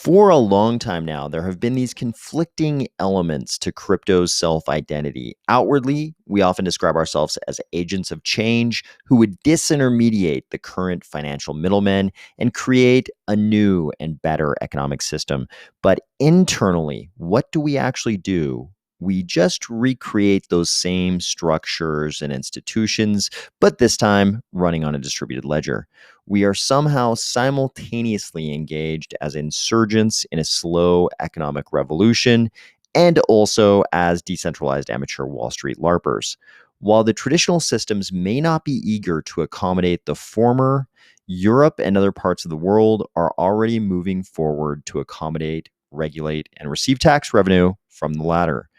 For a long time now, there have been these conflicting elements to crypto's self identity. Outwardly, we often describe ourselves as agents of change who would disintermediate the current financial middlemen and create a new and better economic system. But internally, what do we actually do? We just recreate those same structures and institutions, but this time running on a distributed ledger. We are somehow simultaneously engaged as insurgents in a slow economic revolution and also as decentralized amateur Wall Street LARPers. While the traditional systems may not be eager to accommodate the former, Europe and other parts of the world are already moving forward to accommodate, regulate, and receive tax revenue from the latter.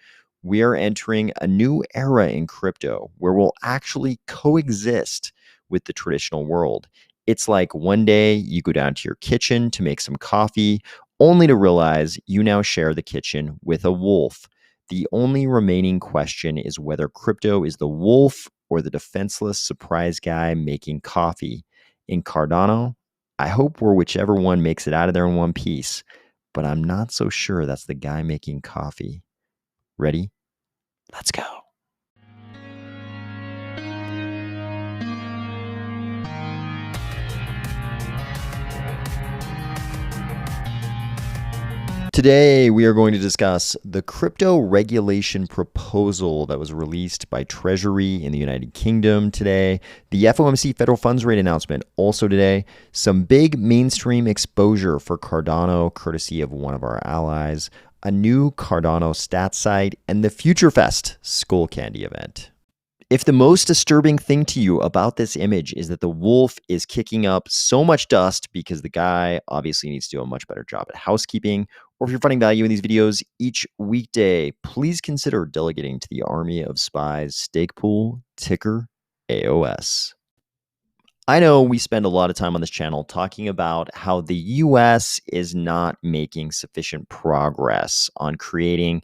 We are entering a new era in crypto where we'll actually coexist with the traditional world. It's like one day you go down to your kitchen to make some coffee, only to realize you now share the kitchen with a wolf. The only remaining question is whether crypto is the wolf or the defenseless surprise guy making coffee. In Cardano, I hope we're whichever one makes it out of there in one piece, but I'm not so sure that's the guy making coffee. Ready? Let's go. Today, we are going to discuss the crypto regulation proposal that was released by Treasury in the United Kingdom today, the FOMC federal funds rate announcement also today, some big mainstream exposure for Cardano courtesy of one of our allies, a new Cardano stat site, and the FutureFest Skull Candy event. If the most disturbing thing to you about this image is that the wolf is kicking up so much dust because the guy obviously needs to do a much better job at housekeeping, or if you're finding value in these videos each weekday, please consider delegating to the Army of Spies stake pool, ticker AOS. I know we spend a lot of time on this channel talking about how the US is not making sufficient progress on creating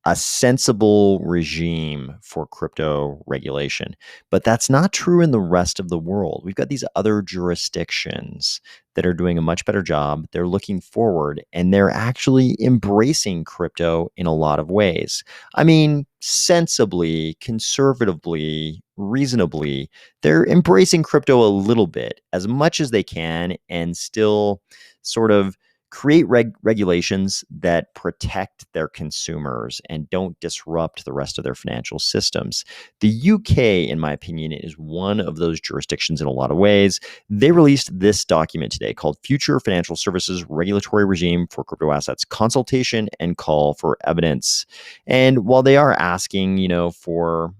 a sensible regime for crypto regulation. But that's not true in the rest of the world. We've got these other jurisdictions that are doing a much better job. They're looking forward and they're actually embracing crypto in a lot of ways. I mean, sensibly, conservatively, reasonably, they're embracing crypto a little bit, as much as they can, and still sort of create regulations that protect their consumers and don't disrupt the rest of their financial systems. The UK, in my opinion, is one of those jurisdictions in a lot of ways. They released this document today called Future Financial Services Regulatory Regime for Crypto Assets Consultation and Call for Evidence. And while they are asking, for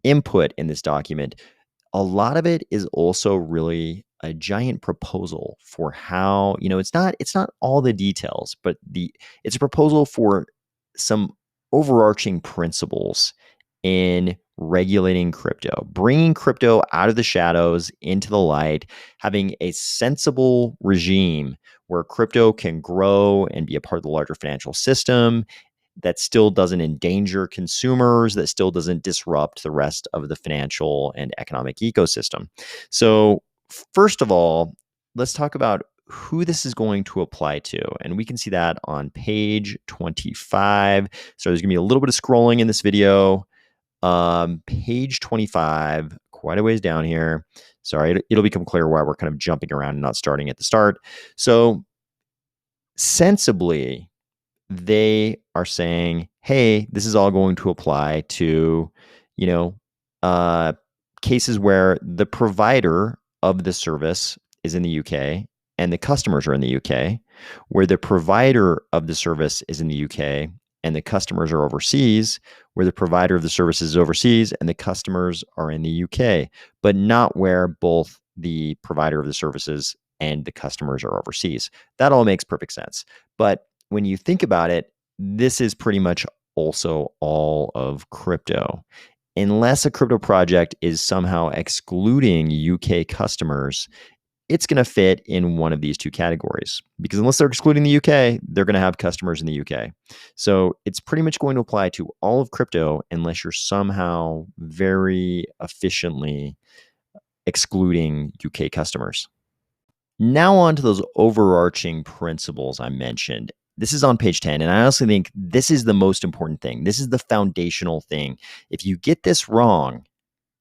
input in this document, a lot of it is also really a giant proposal for how, it's not all the details, but it's a proposal for some overarching principles in regulating crypto, bringing crypto out of the shadows into the light, having a sensible regime where crypto can grow and be a part of the larger financial system that still doesn't endanger consumers, that still doesn't disrupt the rest of the financial and economic ecosystem. So first of all, let's talk about who this is going to apply to. And we can see that on page 25. So there's going to be a little bit of scrolling in this video. Page 25, quite a ways down here. Sorry, it'll become clear why we're kind of jumping around and not starting at the start. So sensibly, they are saying, hey, this is all going to apply to, cases where the provider of the service is in the UK and the customers are in the UK, where the provider of the service is in the UK and the customers are overseas, where the provider of the service is overseas and the customers are in the UK, but not where both the provider of the services and the customers are overseas. That all makes perfect sense. But when you think about it, this is pretty much also all of crypto. Unless a crypto project is somehow excluding UK customers, it's going to fit in one of these two categories. Because unless they're excluding the UK, they're going to have customers in the UK. So it's pretty much going to apply to all of crypto unless you're somehow very efficiently excluding UK customers. Now on to those overarching principles I mentioned. This is on page 10, and I honestly think this is the most important thing. This is the foundational thing. If you get this wrong,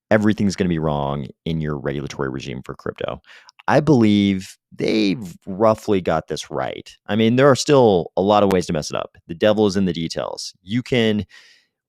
everything's going to be wrong in your regulatory regime for crypto. I believe they've roughly got this right. I mean, there are still a lot of ways to mess it up. The devil is in the details.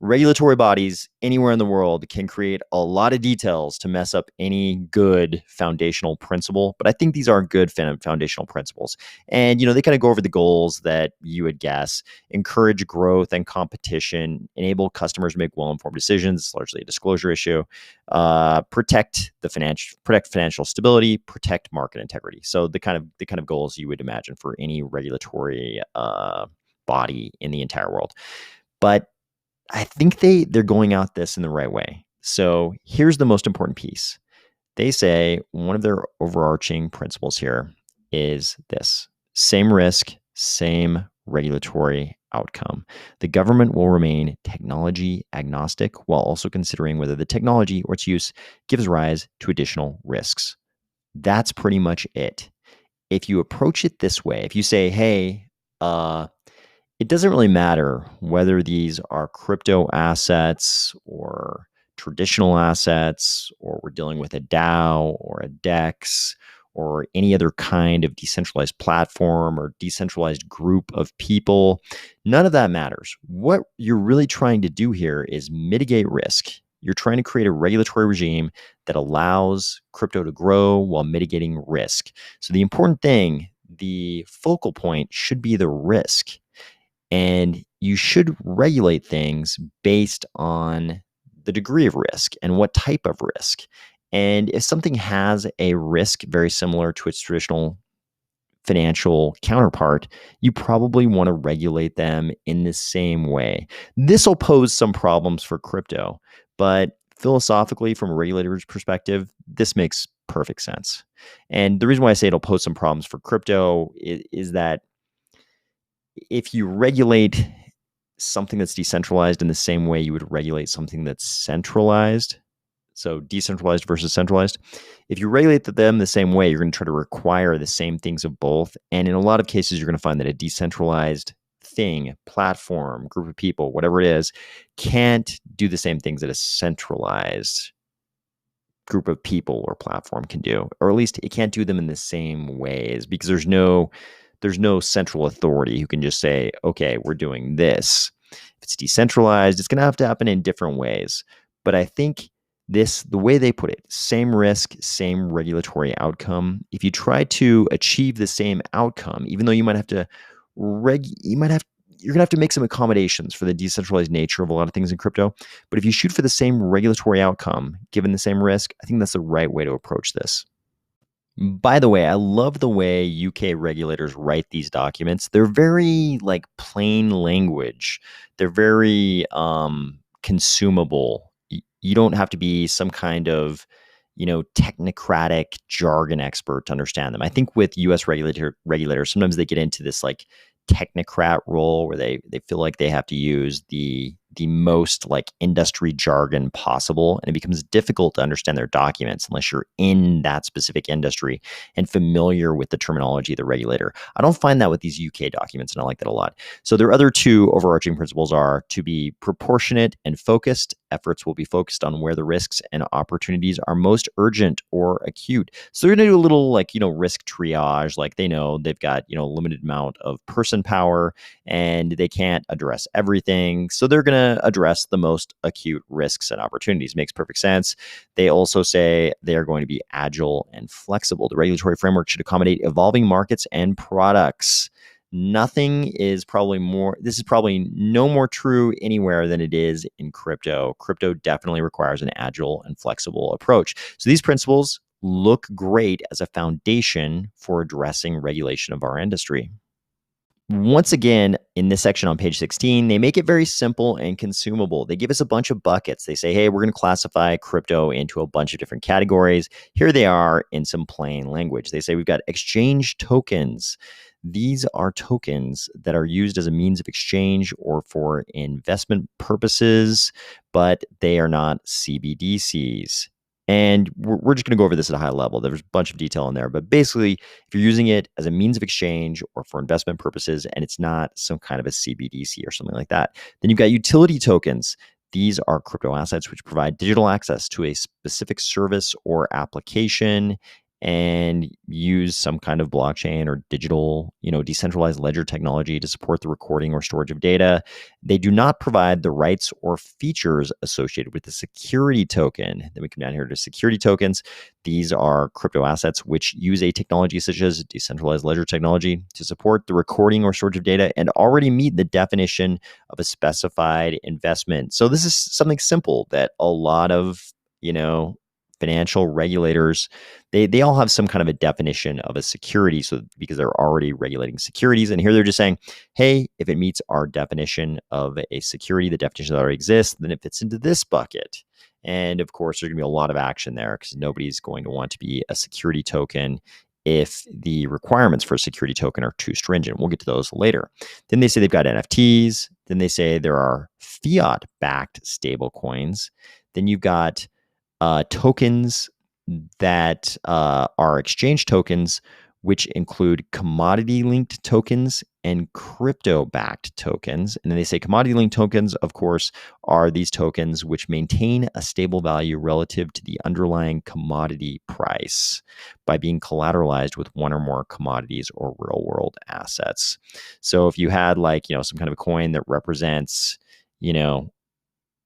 Regulatory bodies anywhere in the world can create a lot of details to mess up any good foundational principle. But I think these are good foundational principles. And, they kind of go over the goals that you would guess: encourage growth and competition, enable customers to make well-informed decisions. It's largely a disclosure issue. Protect financial stability, protect market integrity. So the kind of goals you would imagine for any regulatory body in the entire world. But I think they're going out this in the right way. So here's the most important piece. They say one of their overarching principles here is this: same risk, same regulatory outcome. The government will remain technology agnostic while also considering whether the technology or its use gives rise to additional risks. That's pretty much it. If you approach it this way, if you say, hey, it doesn't really matter whether these are crypto assets or traditional assets, or we're dealing with a DAO or a DEX or any other kind of decentralized platform or decentralized group of people. None of that matters. What you're really trying to do here is mitigate risk. You're trying to create a regulatory regime that allows crypto to grow while mitigating risk. So the important thing, the focal point, should be the risk. And you should regulate things based on the degree of risk and what type of risk. And if something has a risk very similar to its traditional financial counterpart, you probably want to regulate them in the same way. This will pose some problems for crypto, but philosophically, from a regulator's perspective, this makes perfect sense. And the reason why I say it'll pose some problems for crypto is that if you regulate something that's decentralized in the same way you would regulate something that's centralized, so decentralized versus centralized, if you regulate them the same way, you're going to try to require the same things of both. And in a lot of cases, you're going to find that a decentralized thing, platform, group of people, whatever it is, can't do the same things that a centralized group of people or platform can do, or at least it can't do them in the same ways, because there's no central authority who can just say, okay, we're doing this. If it's decentralized, it's going to have to happen in different ways. But I think the way they put it, same risk, same regulatory outcome. If you try to achieve the same outcome, even though you're going to have to make some accommodations for the decentralized nature of a lot of things in crypto. But if you shoot for the same regulatory outcome, given the same risk, I think that's the right way to approach this. By the way, I love the way UK regulators write these documents. They're very plain language. They're very consumable. You don't have to be some kind of technocratic jargon expert to understand them. I think with US regulators, sometimes they get into this technocrat role where they feel like they have to use the most industry jargon possible, and it becomes difficult to understand their documents unless you're in that specific industry and familiar with the terminology of the regulator. I don't find that with these UK documents, and I like that a lot. So their other two overarching principles are to be proportionate and focused. Efforts will be focused on where the risks and opportunities are most urgent or acute. So they're going to do a little risk triage. They know they've got a limited amount of person power and they can't address everything. So they're going to address the most acute risks and opportunities. Makes perfect sense. They also say they are going to be agile and flexible. The regulatory framework should accommodate evolving markets and products. This is probably no more true anywhere than it is in crypto. Crypto definitely requires an agile and flexible approach. So these principles look great as a foundation for addressing regulation of our industry. Once again, in this section on page 16, they make it very simple and consumable. They give us a bunch of buckets. They say, hey, we're going to classify crypto into a bunch of different categories. Here they are in some plain language. They say we've got exchange tokens. These are tokens that are used as a means of exchange or for investment purposes, but they are not CBDCs. And we're just going to go over this at a high level. There's a bunch of detail in there, but basically, if you're using it as a means of exchange or for investment purposes, and it's not some kind of a CBDC or something like that, then you've got utility tokens. These are crypto assets which provide digital access to a specific service or application and use some kind of blockchain or digital, decentralized ledger technology to support the recording or storage of data. They do not provide the rights or features associated with the security token. Then we come down here to security tokens. These are crypto assets which use a technology such as decentralized ledger technology to support the recording or storage of data and already meet the definition of a specified investment. So this is something simple that a lot of, financial regulators, they all have some kind of a definition of a security, so because they're already regulating securities. And here they're just saying, hey, if it meets our definition of a security, the definition that already exists, then it fits into this bucket. And of course, there's going to be a lot of action there because nobody's going to want to be a security token if the requirements for a security token are too stringent. We'll get to those later. Then they say they've got NFTs. Then they say there are fiat-backed stable coins. Then you've got tokens that are exchange tokens, which include commodity-linked tokens and crypto-backed tokens. And then they say commodity-linked tokens, of course, are these tokens which maintain a stable value relative to the underlying commodity price by being collateralized with one or more commodities or real-world assets. So if you had some kind of a coin that represents,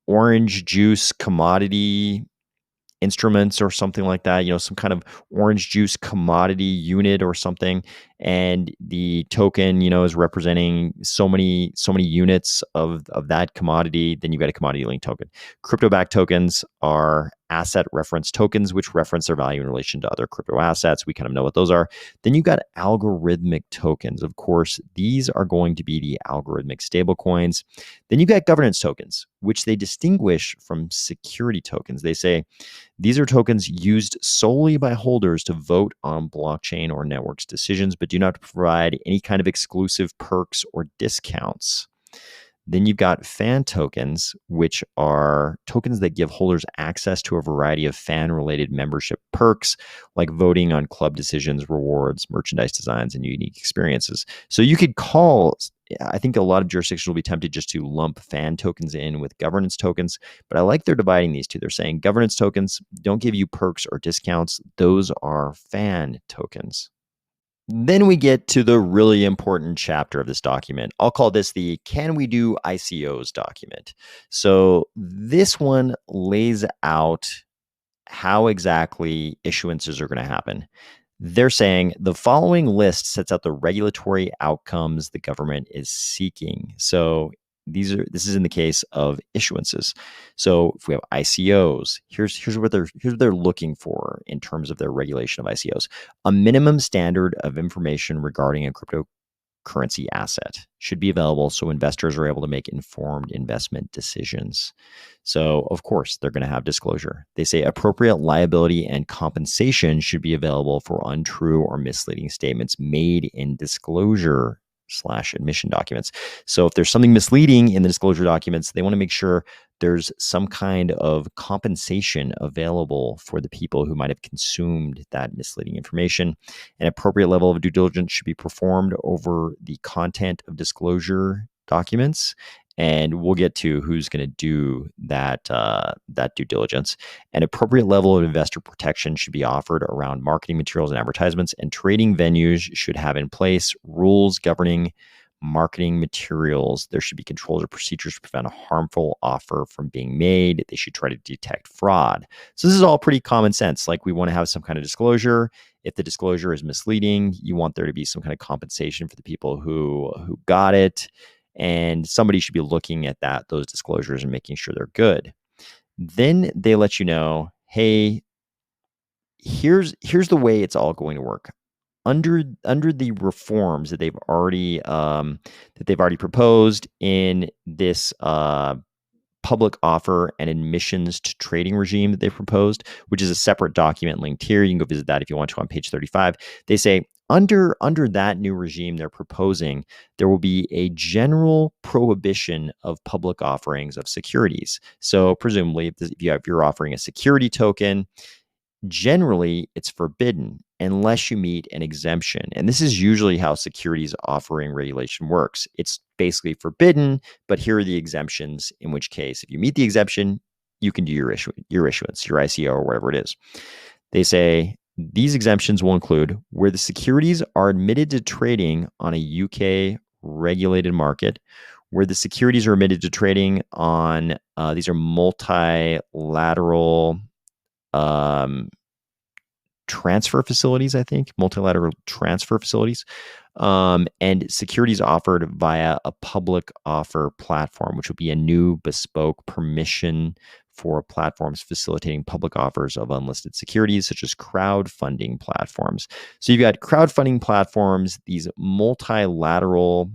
orange juice commodity instruments or something like that, some kind of orange juice commodity unit or something, and the token, is representing so many units of that commodity, then you've got a commodity linked token. Crypto backed tokens are asset reference tokens, which reference their value in relation to other crypto assets. We kind of know what those are. Then you've got algorithmic tokens. Of course, these are going to be the algorithmic stable coins. Then you've got governance tokens, which they distinguish from security tokens. They say these are tokens used solely by holders to vote on blockchain or networks decisions, but do not provide any kind of exclusive perks or discounts. Then you've got fan tokens, which are tokens that give holders access to a variety of fan-related membership perks, like voting on club decisions, rewards, merchandise designs, and unique experiences. So you could I think a lot of jurisdictions will be tempted just to lump fan tokens in with governance tokens, but I like they're dividing these two. They're saying governance tokens don't give you perks or discounts. Those are fan tokens. Then we get to the really important chapter of this document. I'll call this the Can We Do ICOs document. So this one lays out how exactly issuances are going to happen. They're saying the following list sets out the regulatory outcomes the government is seeking. So this is in the case of issuances. So if we have ICOs, here's what they're looking for in terms of their regulation of ICOs. A minimum standard of information regarding a cryptocurrency asset should be available so investors are able to make informed investment decisions. So, of course, they're going to have disclosure. They say appropriate liability and compensation should be available for untrue or misleading statements made in disclosure/admission documents. So if there's something misleading in the disclosure documents, they want to make sure there's some kind of compensation available for the people who might have consumed that misleading information. An appropriate level of due diligence should be performed over the content of disclosure documents. And we'll get to who's going to do that due diligence. An appropriate level of investor protection should be offered around marketing materials and advertisements, and trading venues should have in place rules governing marketing materials. There should be controls or procedures to prevent a harmful offer from being made. They should try to detect fraud. So this is all pretty common sense. Like, we want to have some kind of disclosure. If the disclosure is misleading, you want there to be some kind of compensation for the people who got it. And somebody should be looking at those disclosures and making sure they're good. Then they let you know, hey, here's the way it's all going to work. Under the reforms that they've already proposed in this public offer and admissions to trading regime that they've proposed, which is a separate document linked here. You can go visit that if you want to on page 35. They say Under that new regime they're proposing, there will be a general prohibition of public offerings of securities. So presumably, if you're offering a security token, generally it's forbidden unless you meet an exemption. And this is usually how securities offering regulation works. It's basically forbidden, but here are the exemptions, in which case, if you meet the exemption, you can do your issuance, your ICO, or whatever it is. They say these exemptions will include where the securities are admitted to trading on a UK regulated market, where the securities are admitted to trading on, these are multilateral transfer facilities, I think, multilateral transfer facilities, and securities offered via a public offer platform, which would be a new bespoke permission for platforms facilitating public offers of unlisted securities, such as crowdfunding platforms. So you've got crowdfunding platforms, these multilateral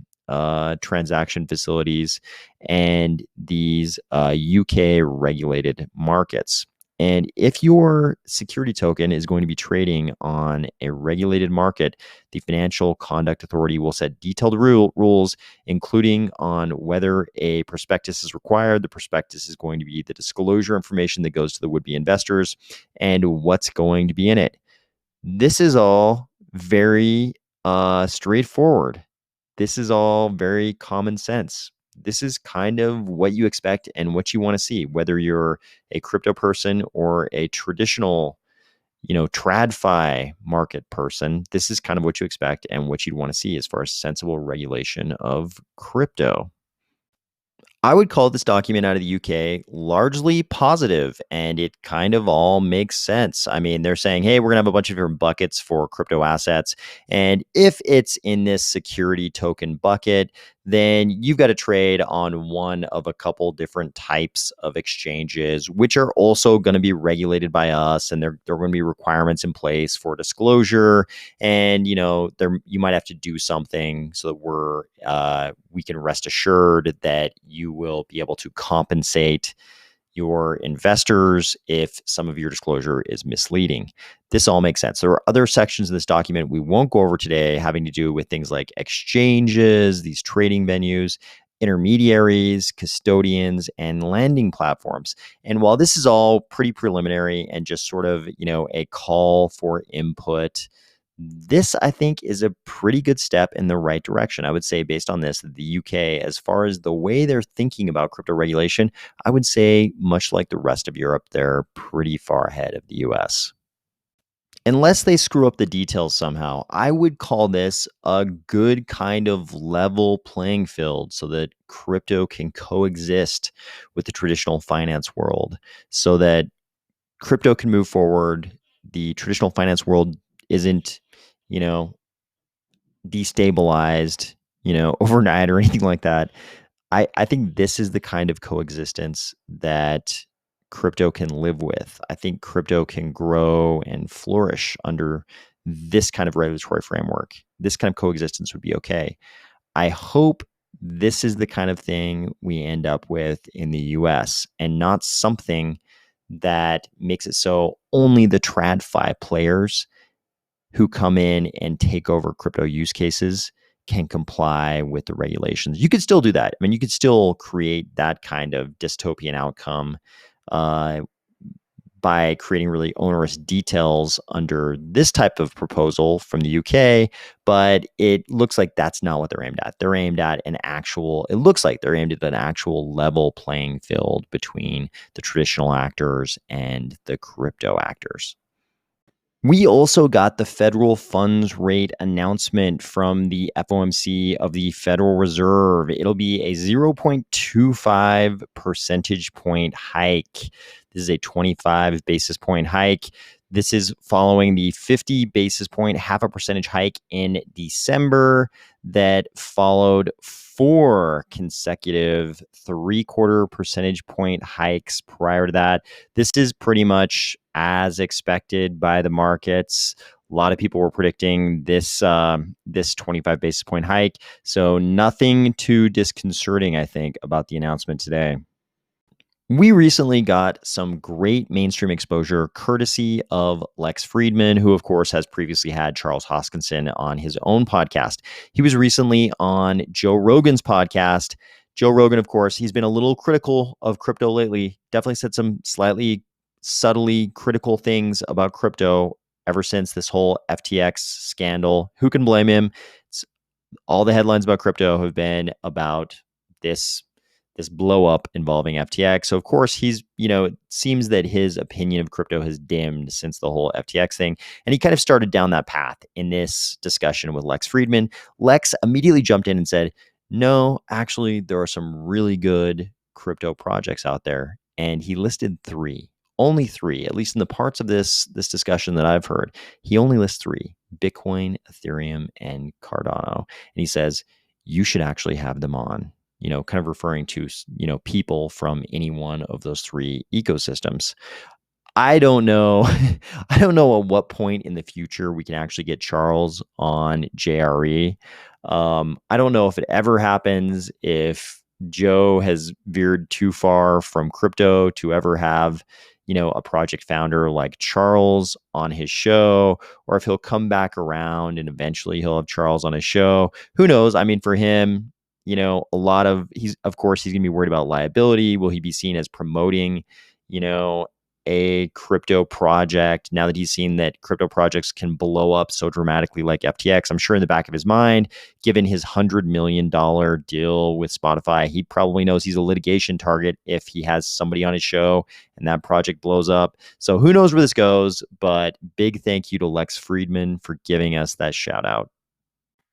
transaction facilities, and these UK regulated markets. And if your security token is going to be trading on a regulated market, the Financial Conduct Authority will set detailed rules, including on whether a prospectus is required. The prospectus is going to be the disclosure information that goes to the would-be investors and what's going to be in it. This is all very straightforward. This is all very common sense. This is kind of what you expect and what you want to see, whether you're a crypto person or a traditional, TradFi market person. This is kind of what you expect and what you'd want to see as far as sensible regulation of crypto. I would call this document out of the UK largely positive, and it kind of all makes sense. I mean, they're saying, hey, we're going to have a bunch of different buckets for crypto assets. And if it's in this security token bucket, then you've got to trade on one of a couple different types of exchanges, which are also going to be regulated by us. And there are going to be requirements in place for disclosure. And, you might have to do something so that we can rest assured that you will be able to compensate your investors if some of your disclosure is misleading. This all makes sense. There are other sections of this document we won't go over today having to do with things like exchanges, these trading venues, intermediaries, custodians, and lending platforms. And while this is all pretty preliminary and just sort of, a call for input, this, I think, is a pretty good step in the right direction. I would say, based on this, the UK, as far as the way they're thinking about crypto regulation, I would say, much like the rest of Europe, they're pretty far ahead of the US. Unless they screw up the details somehow, I would call this a good kind of level playing field so that crypto can coexist with the traditional finance world, so that crypto can move forward. The traditional finance world isn't, destabilized, overnight or anything like that. I think this is the kind of coexistence that crypto can live with. I think crypto can grow and flourish under this kind of regulatory framework. This kind of coexistence would be okay. I hope this is the kind of thing we end up with in the US, and not something that makes it so only the TradFi players who come in and take over crypto use cases can comply with the regulations. You could still do that. I mean, you could still create that kind of dystopian outcome by creating really onerous details under this type of proposal from the UK, but it looks like that's not what they're aimed at. They're aimed at it looks like they're aimed at an actual level playing field between the traditional actors and the crypto actors. We also got the federal funds rate announcement from the FOMC of the Federal Reserve. It'll be a 0.25 percentage point hike. This is a 25 basis point hike. This is following the 50 basis point, half a percentage hike in December that followed 4 consecutive 3/4 percentage point hikes prior to that. This is pretty much as expected by the markets. A lot of people were predicting this 25 basis point hike. So nothing too disconcerting, I think, about the announcement today. We recently got some great mainstream exposure courtesy of Lex Friedman, who, of course, has previously had Charles Hoskinson on his own podcast. He was recently on Joe Rogan's podcast. Joe Rogan, of course, he's been a little critical of crypto lately, definitely said some slightly subtly critical things about crypto ever since this whole FTX scandal. Who can blame him? It's, all the headlines about crypto have been about this blow up involving FTX. So of course it seems that his opinion of crypto has dimmed since the whole FTX thing. And he kind of started down that path in this discussion with Lex Friedman. Lex immediately jumped in and said, no, actually, there are some really good crypto projects out there. And he listed three, only three, at least in the parts of this discussion that I've heard. He only lists three: Bitcoin, Ethereum, and Cardano. And he says, you should actually have them on, kind of referring to, people from any one of those three ecosystems. I don't know. I don't know at what point in the future we can actually get Charles on JRE. I don't know if it ever happens, if Joe has veered too far from crypto to ever have, a project founder like Charles on his show, or if he'll come back around and eventually he'll have Charles on his show. Who knows? I mean, for him, he's going to be worried about liability. Will he be seen as promoting, a crypto project now that he's seen that crypto projects can blow up so dramatically like FTX? I'm sure in the back of his mind, given his $100 million deal with Spotify, he probably knows he's a litigation target if he has somebody on his show and that project blows up. So who knows where this goes, but big thank you to Lex Friedman for giving us that shout out.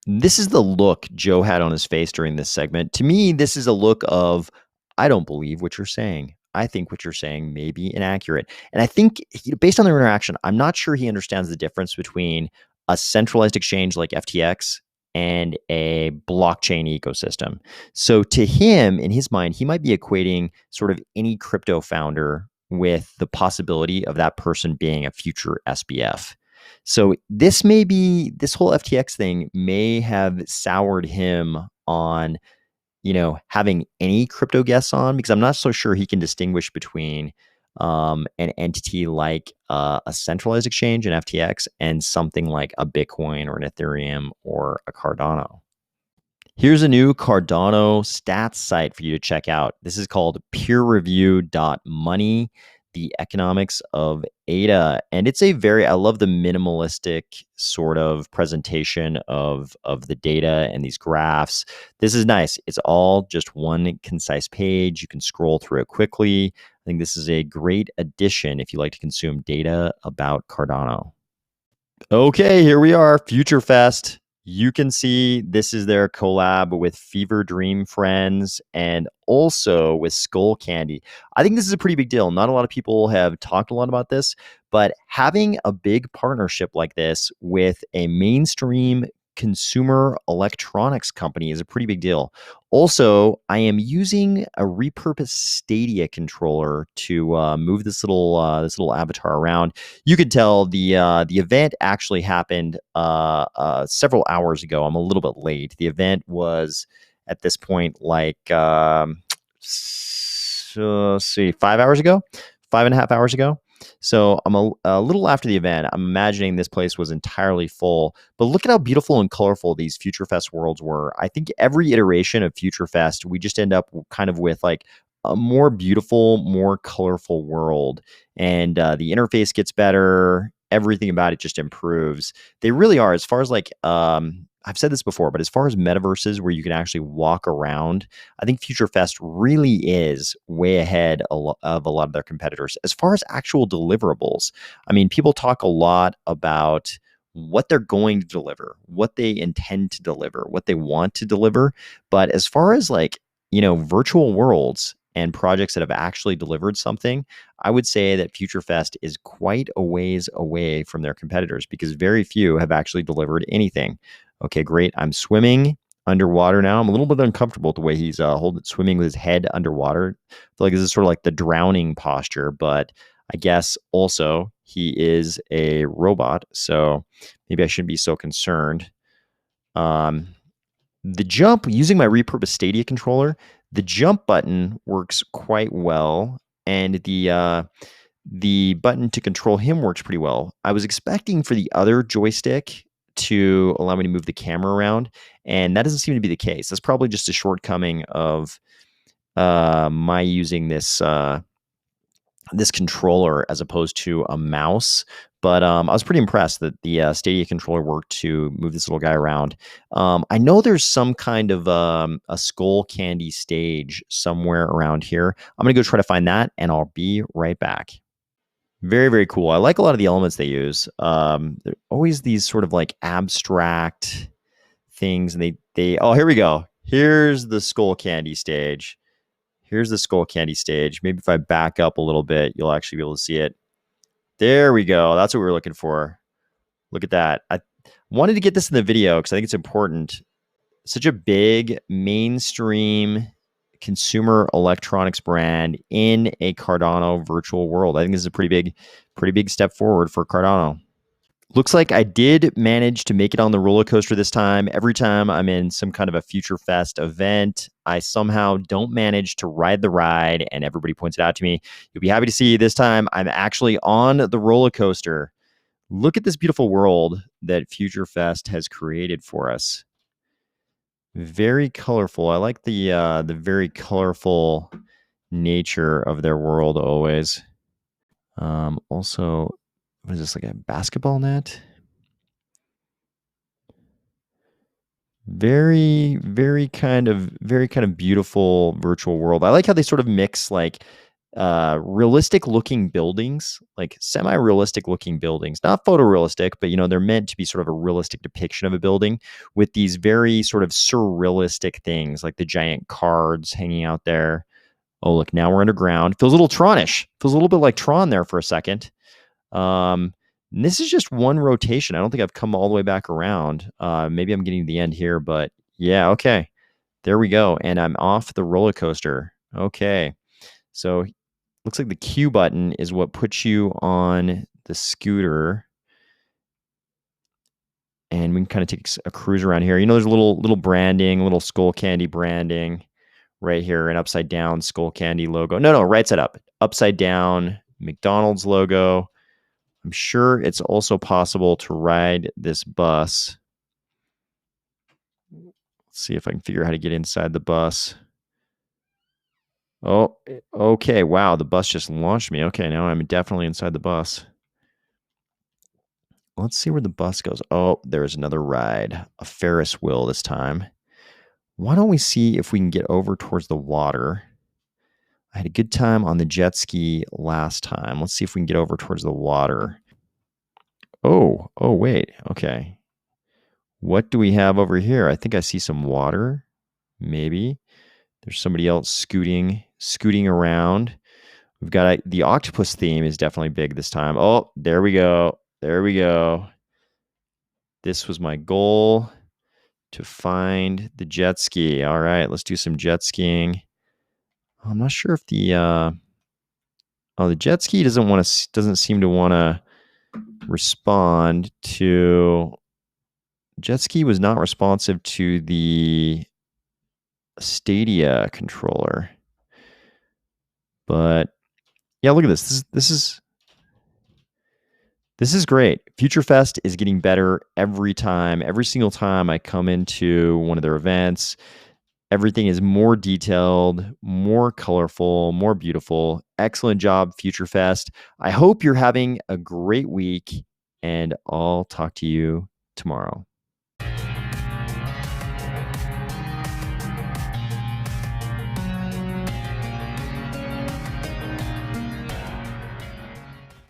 This is the look Joe had on his face during this segment. To me, this is a look of, I don't believe what you're saying. I think what you're saying may be inaccurate. And I think based on their interaction, I'm not sure he understands the difference between a centralized exchange like FTX and a blockchain ecosystem. So to him, in his mind, he might be equating sort of any crypto founder with the possibility of that person being a future SBF. So this whole FTX thing may have soured him on, having any crypto guests on, because I'm not so sure he can distinguish between an entity like a centralized exchange, an FTX, and something like a Bitcoin or an Ethereum or a Cardano. Here's a new Cardano stats site for you to check out. This is called peerreview.money, the economics of ADA. And it's I love the minimalistic sort of presentation of the data and these graphs. This is nice. It's all just one concise page. You can scroll through it quickly. I think this is a great addition if you like to consume data about Cardano. Okay, here we are, FutureFest. You can see this is their collab with Fever Dream Friends and also with Skull Candy. I think this is a pretty big deal. Not a lot of people have talked a lot about this, but having a big partnership like this with a mainstream consumer electronics company is a pretty big deal. Also, I am using a repurposed Stadia controller to move this little avatar around. You could tell the event actually happened several hours ago. I'm a little bit late. The event was at this point like let's see, 5 hours ago, 5.5 hours ago. So I'm a little after the event. I'm imagining this place was entirely full, but look at how beautiful and colorful these FutureFest worlds were. I think every iteration of FutureFest, we just end up kind of with like a more beautiful, more colorful world, and the interface gets better. Everything about it just improves. They really are, as far as like I've said this before, but as far as metaverses where you can actually walk around, I think FutureFest really is way ahead of a lot of their competitors. As far as actual deliverables, I mean, people talk a lot about what they're going to deliver, what they intend to deliver, what they want to deliver. But as far as like, virtual worlds and projects that have actually delivered something, I would say that FutureFest is quite a ways away from their competitors because very few have actually delivered anything. Okay, great. I'm swimming underwater now. I'm a little bit uncomfortable with the way he's swimming with his head underwater. I feel like this is sort of like the drowning posture, but I guess also he is a robot, so maybe I shouldn't be so concerned. The jump using my repurposed Stadia controller, The jump button works quite well, and the button to control him works pretty well. I was expecting for the other joystick to allow me to move the camera around, and that doesn't seem to be the case. That's probably just a shortcoming of my using this controller as opposed to a mouse. But I was pretty impressed that the Stadia controller worked to move this little guy around. I know there's some kind of a skull candy stage somewhere around here. I'm going to go try to find that, and I'll be right back. Very, very cool. I like a lot of the elements they use. They're always these sort of like abstract things, and oh, here we go. Here's the skull candy stage. Here's the skull candy stage. Maybe if I back up a little bit, you'll actually be able to see it. There we go. That's what we were looking for. Look at that. I wanted to get this in the video because I think it's important. Such a big mainstream consumer electronics brand in a Cardano virtual world. I think this is a pretty big step forward for Cardano. Looks like I did manage to make it on the roller coaster this time. Every time I'm in some kind of a FutureFest event, I somehow don't manage to ride the ride, and everybody points it out to me. You'll be happy to see this time I'm actually on the roller coaster. Look at this beautiful world that FutureFest has created for us. Very colorful. I like the very colorful nature of their world always. Also, what is this, like a basketball net? Very kind of beautiful virtual world. I like how they sort of mix like realistic looking buildings, like semi-realistic looking buildings, not photorealistic, but they're meant to be sort of a realistic depiction of a building, with these very sort of surrealistic things like the giant cards hanging out there. Oh, look, now we're underground. Feels a little Tronish. Feels a little bit like Tron there for a second. This is just one rotation. I don't think I've come all the way back around. Maybe I'm getting to the end here, but yeah, okay. There we go. And I'm off the roller coaster. Okay. So looks like the Q button is what puts you on the scooter. And we can kind of take a cruise around here. There's a little branding, little skull candy branding right here, an upside down skull candy logo. No, right side up. Upside down McDonald's logo. I'm sure it's also possible to ride this bus. Let's see if I can figure out how to get inside the bus. Oh, okay. Wow, the bus just launched me. Okay, now I'm definitely inside the bus. Let's see where the bus goes. Oh, there's another ride, a Ferris wheel this time. Why don't we see if we can get over towards the water? I had a good time on the jet ski last time. Let's see if we can get over towards the water. Oh, wait. Okay. What do we have over here? I think I see some water. Maybe. There's somebody else scooting around. We've got the octopus theme is definitely big this time. Oh, there we go. There we go. This was my goal, to find the jet ski. All right, let's do some jet skiing. I'm not sure if the jet ski doesn't seem to want to respond to. Jet ski was not responsive to the Stadia controller. But yeah, look at this. This is great. FutureFest is getting better every time. Every single time I come into one of their events, everything is more detailed, more colorful, more beautiful. Excellent job, FutureFest. I hope you're having a great week, and I'll talk to you tomorrow.